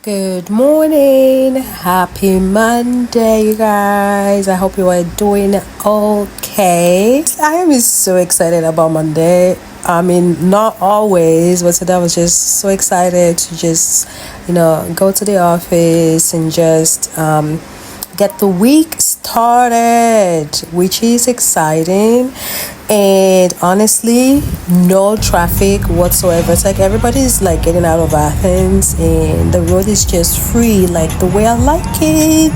Good morning. Happy Monday, you guys. I hope you are doing okay. I am so excited about Monday. I mean, not always, but today I was just so excited to just, go to the office and just get the week started, which is exciting. And honestly, no traffic whatsoever. It's like everybody's like getting out of Athens and the road is just free, like the way I like it.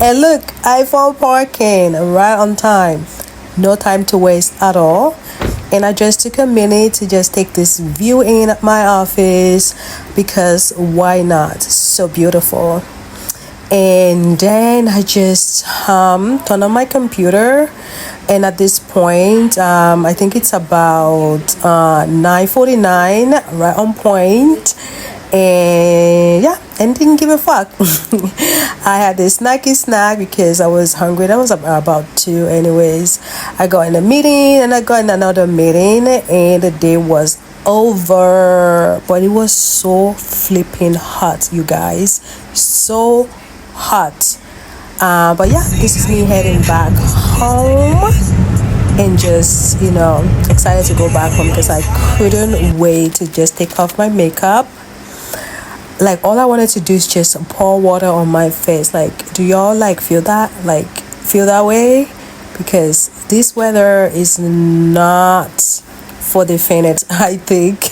And look, I found parking right on time. No time to waste at all. And I just took a minute to just take this view in at my office because why not? So beautiful. And then I just turned on my computer, and at this point I think it's about 9:49, right on point. And yeah, and didn't give a fuck. I had this snacky snack because I was hungry. That was about 2 anyways. I got in a meeting and I got in another meeting, and the day was over. But it was so flipping hot, you guys. So hot. But yeah, this is me heading back home and just excited to go back home because I couldn't wait to just take off my makeup. Like, all I wanted to do is just pour water on my face. Like, do y'all feel that way? Because this weather is not for the faint, I think.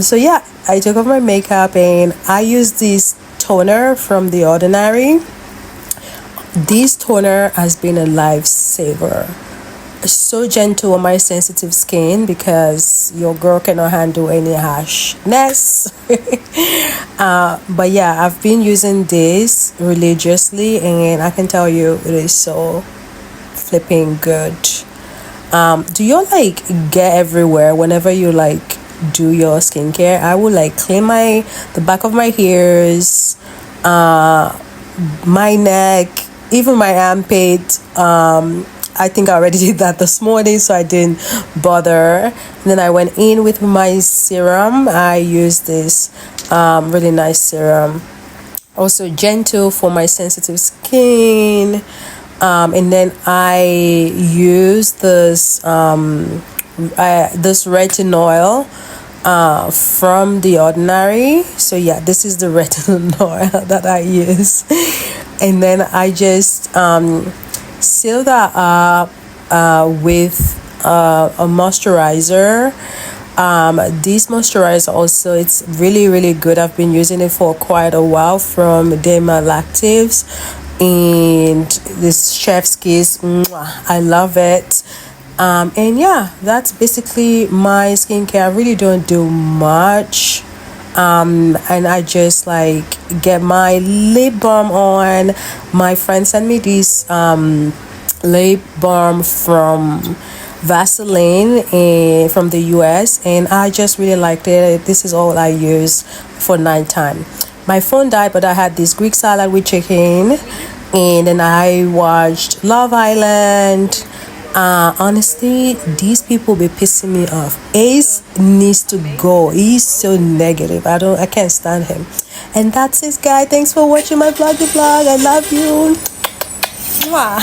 So yeah, I took off my makeup and I used this toner from The Ordinary. This toner has been a lifesaver. So gentle on my sensitive skin because your girl cannot handle any harshness. But yeah, I've been using this religiously and I can tell you it is so flipping good. Do you get everywhere whenever you do your skincare? I would clean the back of my ears, my neck, even my armpit. I think I already did that this morning, so I didn't bother. And then I went in with my serum. I used this really nice serum, also gentle for my sensitive skin. And then I used this retinol from The Ordinary. So yeah, this is the retinol that I use. And then I just seal that up with a moisturizer. This moisturizer also, it's really good. I've been using it for quite a while from Derma Lactives, and this Chef's Kiss. I love it. And yeah, that's basically my skincare. I really don't do much. And I just get my lip balm on. My friend sent me this lip balm from Vaseline from the US, and I just really liked it. This is all I use for nighttime. My phone died, but I had this Greek salad with chicken, and then I watched Love Island. Honestly, these people be pissing me off. Ace needs to go. He's so negative. I can't stand him. And that's it, guys. Thanks for watching my vlog. I love you. Mwah.